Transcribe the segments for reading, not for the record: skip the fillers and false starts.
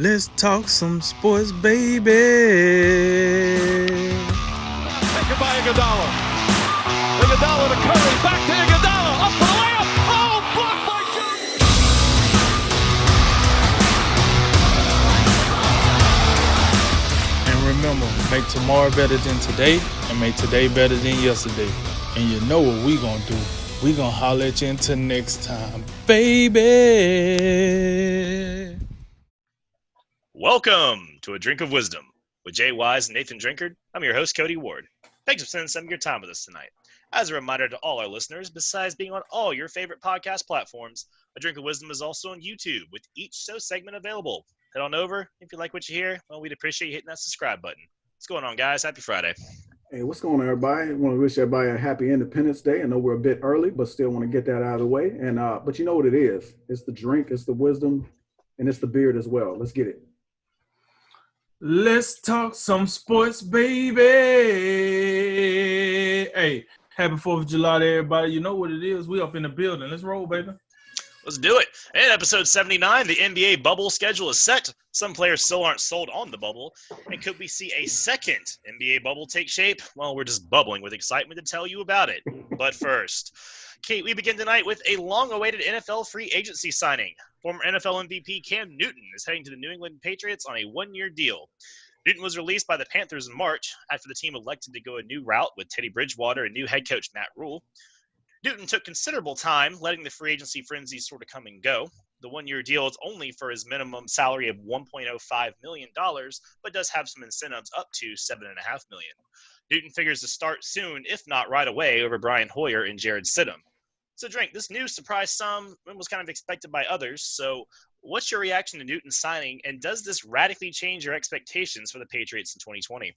Let's talk some sports, baby. Taken by Iguodala. Iguodala to Curry. Back to Iguodala. Up for the layup. Oh, blocked by Jones. And remember, make tomorrow better than today and make today better than yesterday. And you know what we gonna do. We gonna holler at you until next time, baby. Welcome to A Drink of Wisdom with Jay Wise and Nathan Drinkard. I'm your host, Cody Ward. Thanks for spending some of your time with us tonight. As a reminder to all our listeners, besides being on all your favorite podcast platforms, A Drink of Wisdom is also on YouTube with each show segment available. Head on over. If you like what you hear, well, we'd appreciate you hitting that subscribe button. What's going on, guys? Happy Friday. Hey, what's going on, everybody? I want to wish everybody a happy Independence Day. I know we're a bit early, but still want to get that out of the way. And but you know what it is. It's the drink, it's the wisdom, and it's the beard as well. Let's get it. Let's talk some sports, baby. Hey, happy 4th of July to everybody. You know what it is. We up in the building. Let's roll, baby. Let's do it. In episode 79, the NBA bubble schedule is set. Some players still aren't sold on the bubble. And could we see a second NBA bubble take shape? Well, we're just bubbling with excitement to tell you about it. But first, Kate, we begin tonight with a long-awaited NFL free agency signing. Former NFL MVP Cam Newton is heading to the New England Patriots on a one-year deal. Newton was released by the Panthers in March after the team elected to go a new route with Teddy Bridgewater and new head coach Matt Rule. Newton took considerable time letting the free agency frenzy sort of come and go. The one-year deal is only for his minimum salary of $1.05 million, but does have some incentives up to $7.5 million. Newton figures to start soon, if not right away, over Brian Hoyer and Jared Stidham. So, Drink, this news surprised some and was kind of expected by others. So, what's your reaction to Newton's signing, and does this radically change your expectations for the Patriots in 2020?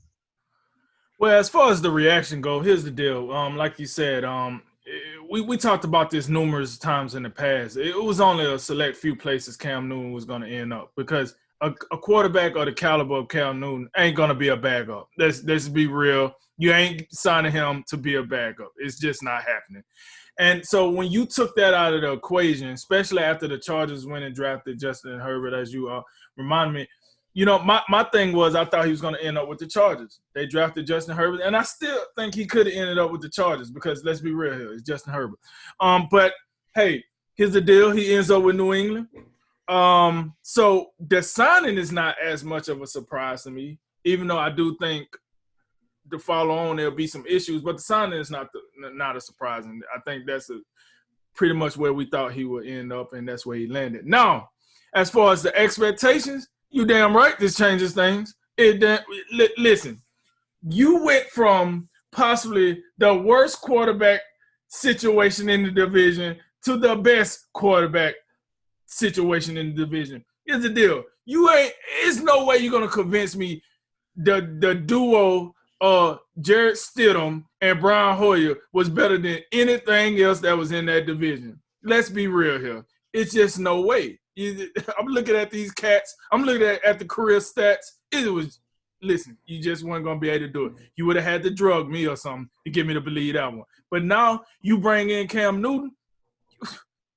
Well, as far as the reaction go, here's the deal. Like you said, we talked about this numerous times in the past. It was only a select few places Cam Newton was going to end up because a quarterback of the caliber of Cam Newton ain't going to be a backup. Let's be real. You ain't signing him to be a backup. It's just not happening. And so when you took that out of the equation, especially after the Chargers went and drafted Justin Herbert, as you remind me, you know, my thing was I thought he was going to end up with the Chargers. They drafted Justin Herbert, and I still think he could have ended up with the Chargers because let's be real here, it's Justin Herbert. But, hey, here's the deal. He ends up with New England. So the signing is not as much of a surprise to me, even though I do think to follow on there'll be some issues, but the signing is not a surprise. And I think that's pretty much where we thought he would end up, and that's where he landed. Now, as far as the expectations, you damn right this changes things. Listen, you went from possibly the worst quarterback situation in the division to the best quarterback situation in the division. Here's the deal. There's no way you're going to convince me the duo Jared Stidham and Brian Hoyer was better than anything else that was in that division. Let's be real here. It's just no way. I'm looking at these cats. I'm looking at the career stats. Listen, you just weren't going to be able to do it. You would have had to drug me or something to get me to believe that one. But now you bring in Cam Newton.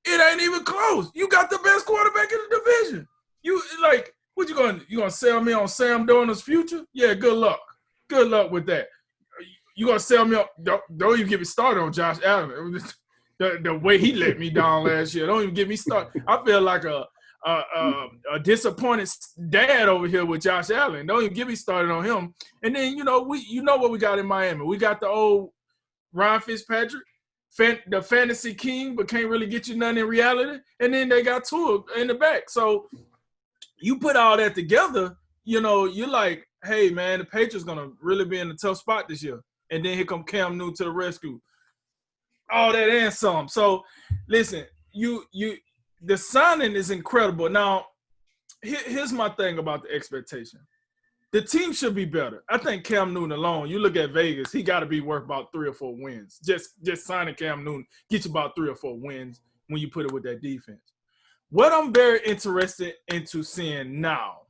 It ain't even close. You got the best quarterback in the division. What you going to sell me on Sam Darnold's future? Yeah, good luck. Good luck with that. You going to sell me on – don't even get me started on Josh Allen. The way he let me down last year. Don't even get me started. I feel like a disappointed dad over here with Josh Allen. Don't even get me started on him. And then, what we got in Miami. We got the old Ryan Fitzpatrick, the fantasy king, but can't really get you nothing in reality. And then they got Tua in the back. So you put all that together, you're like, hey, man, the Patriots going to really be in a tough spot this year. And then here come Cam Newton to the rescue. All that and some. So, listen, the signing is incredible. Now, here's my thing about the expectation. The team should be better. I think Cam Newton alone, you look at Vegas, he got to be worth about 3 or 4 wins. Just signing Cam Newton gets you about 3 or 4 wins when you put it with that defense. What I'm very interested into seeing now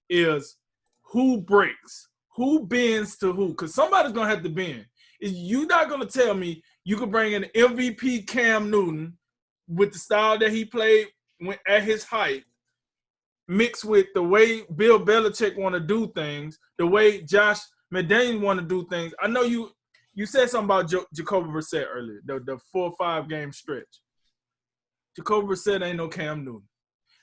is who breaks, who bends to who, because somebody's going to have to bend. You're not going to tell me you could bring in MVP Cam Newton with the style that he played at his height mixed with the way Bill Belichick want to do things, the way Josh McDaniels want to do things. I know you said something about Jacoby Brissett earlier, the 4 or 5 game stretch. Jacoby Brissett ain't no Cam Newton.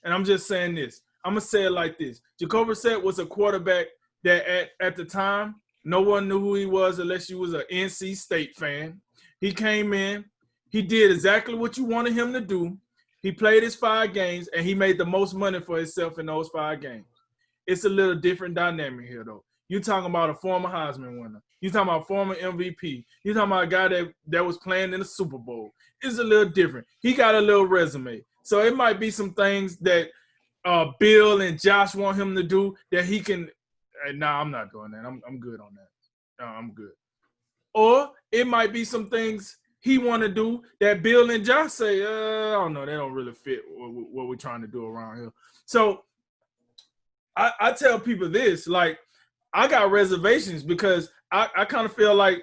And I'm just saying this. I'm going to say it like this. Jacoby Brissett was a quarterback that at the time, no one knew who he was unless you was an NC State fan. He came in. He did exactly what you wanted him to do. He played his 5 games, and he made the most money for himself in those 5 games. It's a little different dynamic here, though. You're talking about a former Heisman winner. You're talking about a former MVP. You're talking about a guy that was playing in the Super Bowl. It's a little different. He got a little resume. So it might be some things that Bill and Josh want him to do that he can nah, I'm not doing that. I'm good on that. No, I'm good. Or it might be some things he want to do that Bill and Josh say, I don't know, they don't really fit what we're trying to do around here. So I tell people this, like, I got reservations because I kind of feel like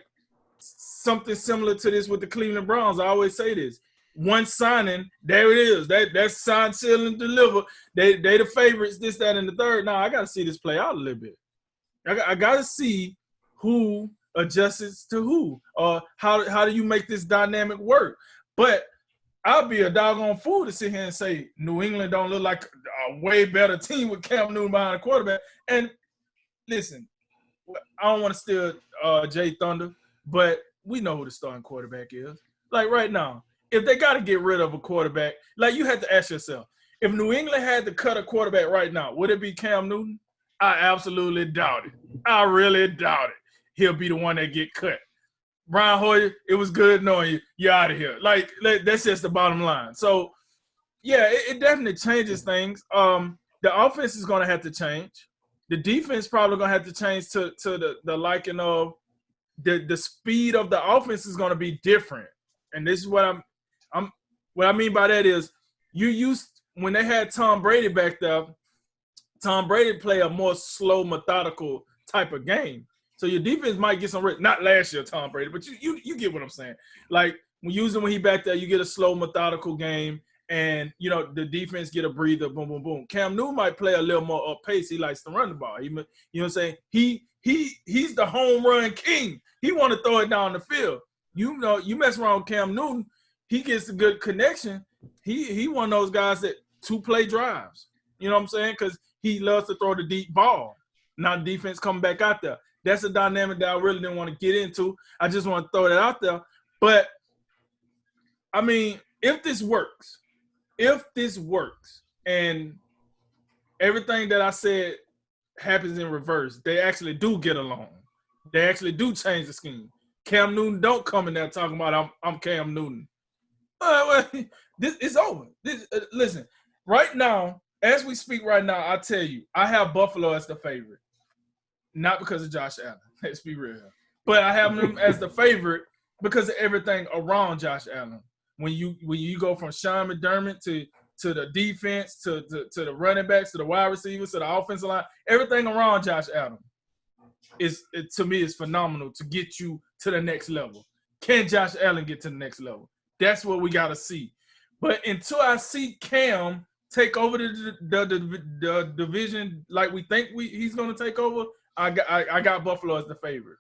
something similar to this with the Cleveland Browns. I always say this. One signing, there it is. That's sign, seal, and deliver. They the favorites, this, that, and the third. Now, I got to see this play out a little bit. I got to see who adjusts to who, or how do you make this dynamic work. But I'll be a doggone fool to sit here and say New England don't look like a way better team with Cam Newton behind the quarterback. And listen, I don't want to steal Jay Thunder, but we know who the starting quarterback is. Like right now, if they got to get rid of a quarterback, like you have to ask yourself, if New England had to cut a quarterback right now, would it be Cam Newton? I absolutely doubt it. I really doubt it. He'll be the one that get cut. Brian Hoyer, it was good knowing you. You're out of here. Like that's just the bottom line. So, yeah, it definitely changes things. The offense is going to have to change. The defense probably going to have to change to the liking of the speed of the offense is going to be different. And this is what what I mean by that is you used when they had Tom Brady back there. Tom Brady play a more slow, methodical type of game. So your defense might get some – not last year, Tom Brady, but you get what I'm saying. Like, when he back there, you get a slow, methodical game, and, you know, the defense get a breather, boom, boom, boom. Cam Newton might play a little more up pace. He likes to run the ball. You know what I'm saying? He's the home run king. He want to throw it down the field. You know, you mess around with Cam Newton, he gets a good connection. He one of those guys that 2-play drives. You know what I'm saying? Because he loves to throw the deep ball. Now defense coming back out there. That's a dynamic that I really didn't want to get into. I just want to throw that out there. But, I mean, if this works, and everything that I said happens in reverse, they actually do get along. They actually do change the scheme. Cam Newton don't come in there talking about I'm Cam Newton. Well, this is over. Listen, right now, as we speak right now, I tell you, I have Buffalo as the favorite. Not because of Josh Allen. Let's be real. But I have him as the favorite because of everything around Josh Allen. When you go from Sean McDermott to the defense, to the running backs, to the wide receivers, to the offensive line, everything around Josh Allen to me is phenomenal to get you to the next level. Can Josh Allen get to the next level? That's what we got to see. But until I see Cam take over the division like we think he's going to take over, I got Buffalo as the favorite.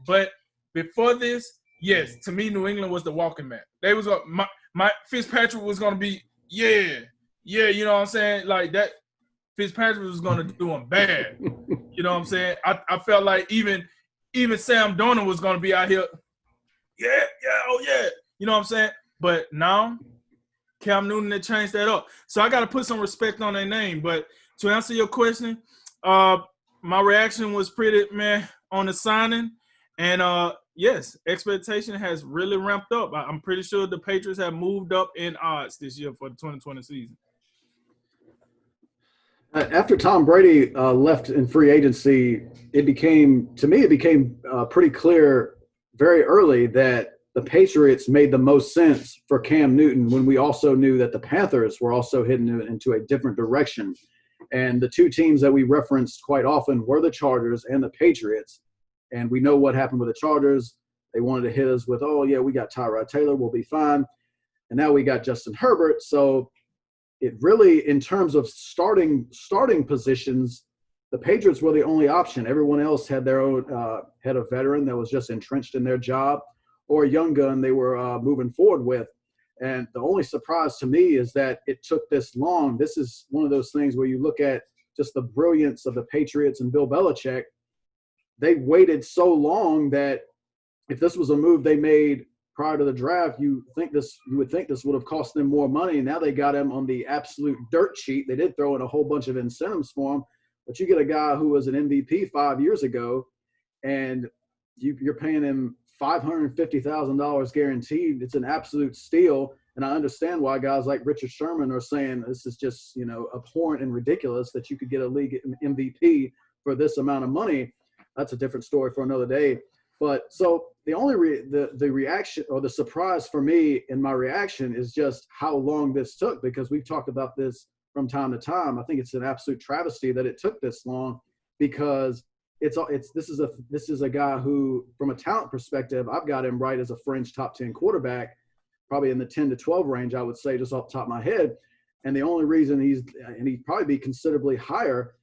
But before this, yes, to me, New England was the walking mat. They was my Fitzpatrick was going to be, you know what I'm saying? Like that, Fitzpatrick was going to do him bad. You know what I'm saying? I felt like even Sam Darnold was going to be out here, oh yeah. You know what I'm saying? But now, Cam Newton, they changed that up. So I got to put some respect on their name. But to answer your question, my reaction was pretty on the signing. And, yes, expectation has really ramped up. I'm pretty sure the Patriots have moved up in odds this year for the 2020 season. After Tom Brady left in free agency, it became pretty clear very early that the Patriots made the most sense for Cam Newton when we also knew that the Panthers were also heading into a different direction. And the two teams that we referenced quite often were the Chargers and the Patriots. And we know what happened with the Chargers. They wanted to hit us with, we got Tyrod Taylor, we'll be fine. And now we got Justin Herbert. So it really, in terms of starting positions, the Patriots were the only option. Everyone else had their own had a veteran that was just entrenched in their job, or a young gun they were moving forward with. And the only surprise to me is that it took this long. This is one of those things where you look at just the brilliance of the Patriots and Bill Belichick. They waited so long that if this was a move they made prior to the draft, you would think this would have cost them more money. Now they got him on the absolute dirt sheet. They did throw in a whole bunch of incentives for him, but you get a guy who was an MVP 5 years ago, and you're paying him $550,000 guaranteed. It's an absolute steal. And I understand why guys like Richard Sherman are saying this is just, abhorrent and ridiculous that you could get a league MVP for this amount of money. That's a different story for another day. But so the only the reaction, or the surprise for me in my reaction, is just how long this took, because we've talked about this from time to time. I think it's an absolute travesty that it took this long, because this is a guy who, from a talent perspective, I've got him right as a fringe top 10 quarterback, probably in the 10 to 12 range, I would say, just off the top of my head. And the only reason he'd probably be considerably higher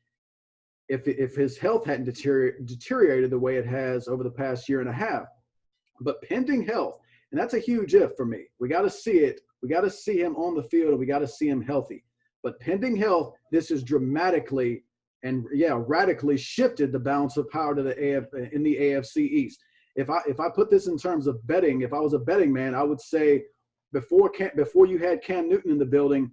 if his health hadn't deteriorated the way it has over the past year and a half. But pending health, and that's a huge if for me. We got to see it. We got to see him on the field, and we got to see him healthy. But pending health, this is dramatically and radically shifted the balance of power to in the AFC East. If I put this in terms of betting, if I was a betting man, I would say before you had Cam Newton in the building,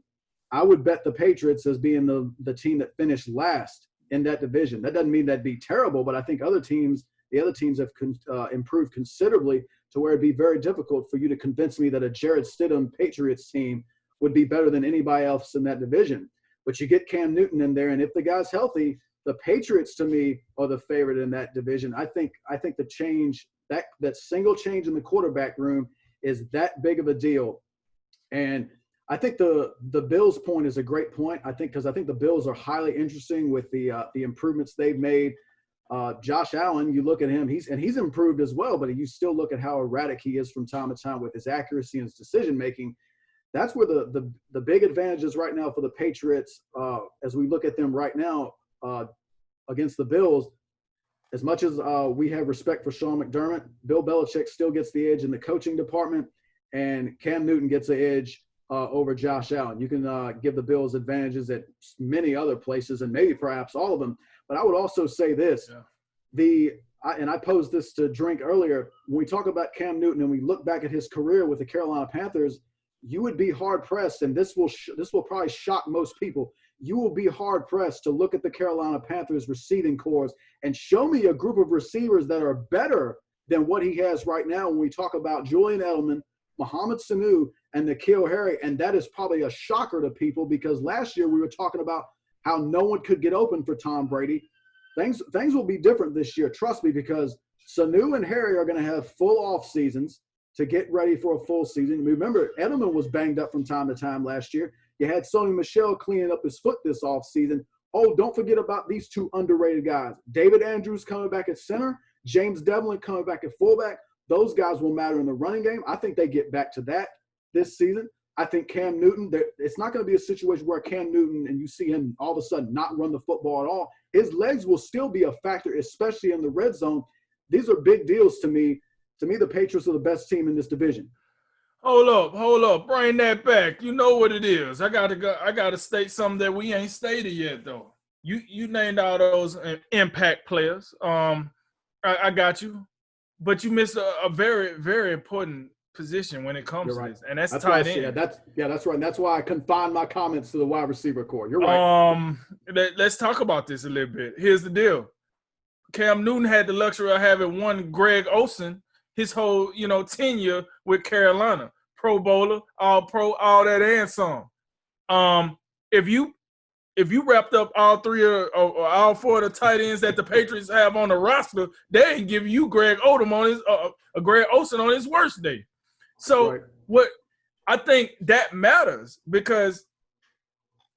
I would bet the Patriots as being the team that finished last in that division. That doesn't mean that'd be terrible, but I think the other teams have improved considerably to where it'd be very difficult for you to convince me that a Jared Stidham Patriots team would be better than anybody else in that division. But you get Cam Newton in there, and if the guy's healthy, the Patriots to me are the favorite in that division. I think the change, that single change in the quarterback room, is that big of a deal. And I think the Bills point is a great point. Because I think the Bills are highly interesting with the improvements they've made. Josh Allen, you look at him, he's improved as well, but you still look at how erratic he is from time to time with his accuracy and his decision making. That's where the big advantage is right now for the Patriots, as we look at them right now against the Bills. As much as we have respect for Sean McDermott, Bill Belichick still gets the edge in the coaching department, and Cam Newton gets the edge over Josh Allen. You can give the Bills advantages at many other places, and maybe perhaps all of them. But I would also say this. Yeah. And I posed this to Drink earlier. When we talk about Cam Newton and we look back at his career with the Carolina Panthers, you would be hard-pressed, and this will probably shock most people. You will be hard-pressed to look at the Carolina Panthers receiving corps and show me a group of receivers that are better than what he has right now when we talk about Julian Edelman, Mohamed Sanu, and N'Keal Harry. And that is probably a shocker to people, because last year we were talking about how no one could get open for Tom Brady. Things will be different this year, trust me, because Sanu and Harry are going to have full off seasons to get ready for a full season. Remember, Edelman was banged up from time to time last year. You had Sony Michel cleaning up his foot this offseason. Oh, don't forget about these two underrated guys. David Andrews coming back at center, James Devlin coming back at fullback. Those guys will matter in the running game. I think they get back to that this season. I think Cam Newton, it's not going to be a situation where Cam Newton and you see him all of a sudden not run the football at all. His legs will still be a factor, especially in the red zone. These are big deals to me. To me, the Patriots are the best team in this division. Hold up. Bring that back. You know what it is. I gotta state something that we ain't stated yet, though. You named all those impact players. I got you. But you missed a very, very important position when it comes to this, and that's tight end. That's right. And that's why I confined my comments to the wide receiver core. You're right. Let's talk about this a little bit. Here's the deal. Cam Newton had the luxury of having one Greg Olsen his whole, tenure with Carolina. Pro Bowler, all pro, all that and some. If you wrapped up all three or all four of the tight ends that the Patriots have on the roster, they ain't give you Greg Olsen on his worst day. So right. What I think that matters, because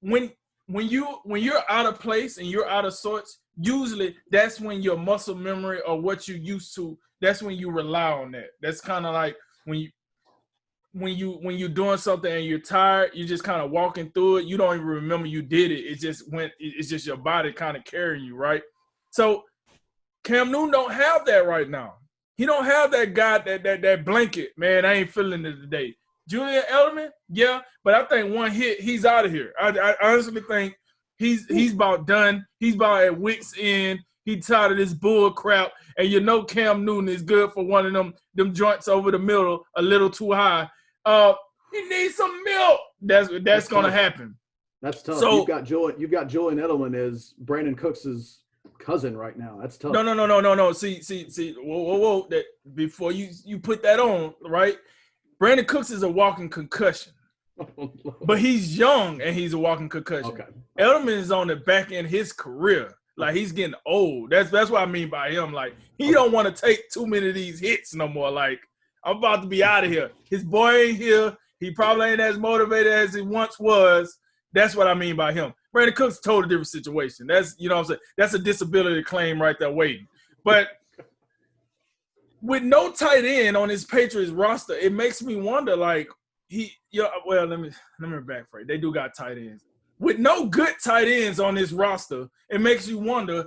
when you're out of place and you're out of sorts, usually that's when your muscle memory or what you used to, that's when you rely on that. That's kind of like when when you're doing something and you're tired, you're just kind of walking through it. You don't even remember you did it. It's just your body kind of carrying you, right? So Cam Newton don't have that right now. He don't have that guy, that blanket, man, I ain't feeling it today. Julian Edelman, yeah, but I think one hit, he's out of here. I honestly think he's about done. He's about at wit's end. He's tired of this bull crap. And you know Cam Newton is good for one of them joints over the middle a little too high. He needs some milk. That's gonna happen. That's tough. So, you've got Julian Edelman as Brandon Cooks' cousin right now. That's tough. No. See. Whoa. That before you put that on, right? Brandon Cooks is a walking concussion. But he's young and he's a walking concussion. Okay. Edelman is on the back end of his career. Like, he's getting old. That's what I mean by him. Like, he don't want to take too many of these hits no more. Like, I'm about to be out of here. His boy ain't here. He probably ain't as motivated as he once was. That's what I mean by him. Brandon Cooks, totally different situation. That's, you know what I'm saying? That's a disability claim right there waiting. But with no tight end on his Patriots roster, it makes me wonder, like, let me backphrase. They do got tight ends. With no good tight ends on his roster, it makes you wonder,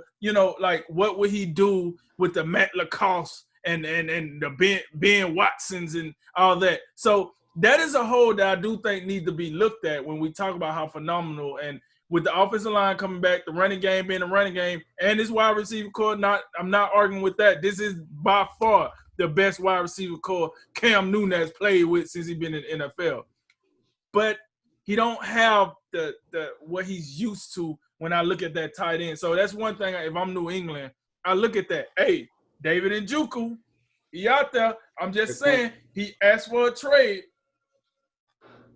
like, what would he do with the Matt Lacoste and the Ben Watsons and all that. So that is a hole that I do think needs to be looked at when we talk about how phenomenal, and with the offensive line coming back, the running game being a running game, and this wide receiver core, I'm not arguing with that. This is by far the best wide receiver core Cam Newton has played with since he's been in the NFL. But he don't have the what he's used to when I look at that tight end. So that's one thing. If I'm New England, I look at that. Hey, David Njoku, he out there. I'm just saying, he asked for a trade.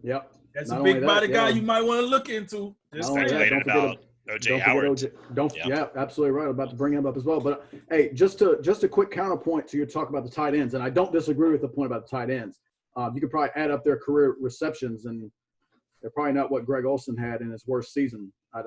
Yep. That's a big body guy you might want to look into. Just about O.J. Howard. Yeah, absolutely right. I'm about to bring him up as well. But hey, just a quick counterpoint to your talk about the tight ends, and I don't disagree with the point about the tight ends. You could probably add up their career receptions, and they're probably not what Greg Olsen had in his worst season. I'd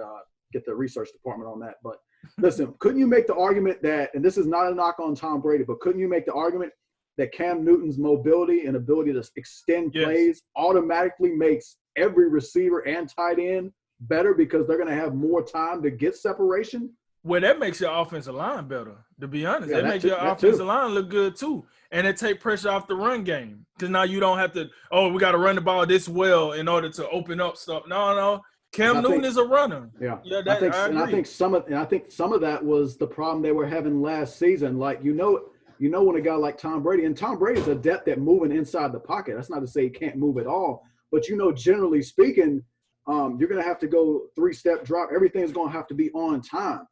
get the research department on that. But listen, couldn't you make the argument that, and this is not a knock on Tom Brady, but couldn't you make the argument that Cam Newton's mobility and ability to extend plays automatically makes every receiver and tight end better because they're going to have more time to get separation? Well, that makes your offensive line better, to be honest. That makes your offensive line look good too. And it take pressure off the run game. Because now you don't have to, we got to run the ball this well in order to open up stuff. No. Cam Newton is a runner. Yeah. I think some of that was the problem they were having last season. Like, when a guy like Tom Brady, and Tom Brady's adept at moving inside the pocket. That's not to say he can't move at all. But, generally speaking, you're going to have to go 3-step drop. Everything's going to have to be on time.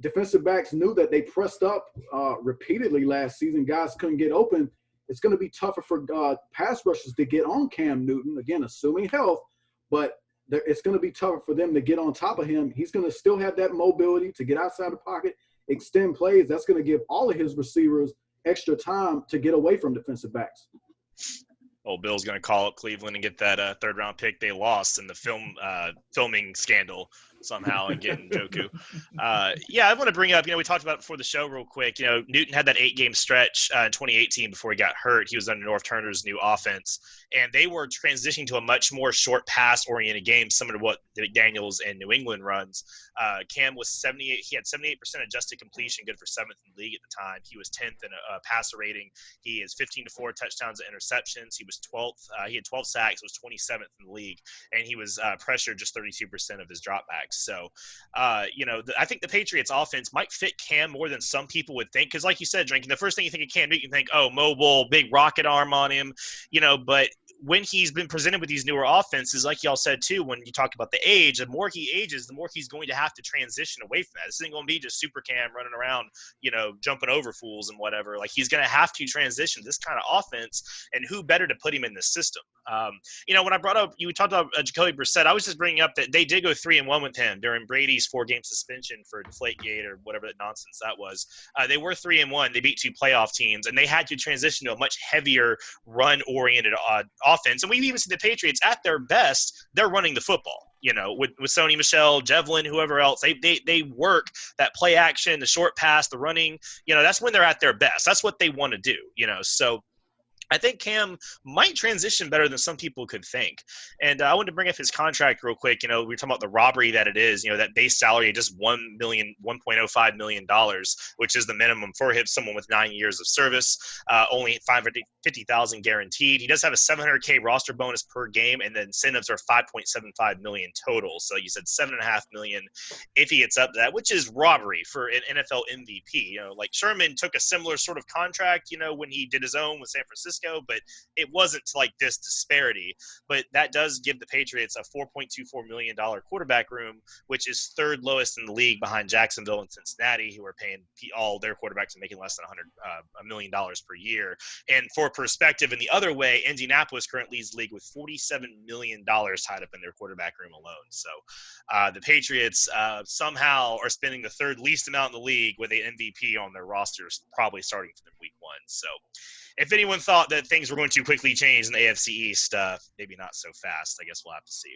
Defensive backs knew that they pressed up repeatedly last season. Guys couldn't get open. It's going to be tougher for pass rushers to get on Cam Newton, again, assuming health. But it's going to be tougher for them to get on top of him. He's going to still have that mobility to get outside the pocket, extend plays. That's going to give all of his receivers extra time to get away from defensive backs. Bill's going to call up Cleveland and get that third-round pick they lost in the filming scandal somehow and getting Njoku. I want to bring up, we talked about it before the show real quick. Newton had that 8-game stretch in 2018 before he got hurt. He was under North Turner's new offense, and they were transitioning to a much more short pass-oriented game, similar to what Daniels and New England runs. Cam was 78. He had 78% adjusted completion, good for 7th in the league at the time. He was 10th in a passer rating. He is 15-4 touchdowns and interceptions. He was 12th. He had 12 sacks. Was 27th in the league, and he was pressured just 32% of his dropbacks. So, I think the Patriots offense might fit Cam more than some people would think. Because like you said, Drinking, the first thing you think of Cam Newton, you think, mobile, big rocket arm on him, but when he's been presented with these newer offenses, like y'all said too, when you talk about the age, the more he ages, the more he's going to have to transition away from that. This isn't going to be just super Cam running around, jumping over fools and whatever. Like, he's going to have to transition this kind of offense, and who better to put him in this system? When I brought up, you talked about Jacoby Brissett, I was just bringing up that they did go 3-1 with him during Brady's 4-game suspension for Deflategate or whatever that nonsense that was. They were 3-1. They beat 2 playoff teams, and they had to transition to a much heavier run-oriented offense. And we even see the Patriots at their best, they're running the football. With Sony Michel, Devlin, whoever else, they work that play action, the short pass, the running. That's when they're at their best. That's what they want to do. So I think Cam might transition better than some people could think. And I wanted to bring up his contract real quick. We were talking about the robbery that it is, that base salary of just $1.05 million, which is the minimum for someone with 9 years of service, only $550,000 guaranteed. He does have a $700K roster bonus per game, and the incentives are $5.75 million total. So you said $7.5 million if he gets up to that, which is robbery for an NFL MVP. Like Sherman took a similar sort of contract, when he did his own with San Francisco, but it wasn't like this disparity. But that does give the Patriots a $4.24 million quarterback room, which is third lowest in the league behind Jacksonville and Cincinnati, who are paying all their quarterbacks and making less than $1 million per year. And for perspective, in the other way, Indianapolis currently leads the league with $47 million tied up in their quarterback room alone. So the Patriots somehow are spending the third least amount in the league with an MVP on their rosters, probably starting for them week 1. So if anyone thought that things were going to quickly change in the AFC East, maybe not so fast. I guess we'll have to see.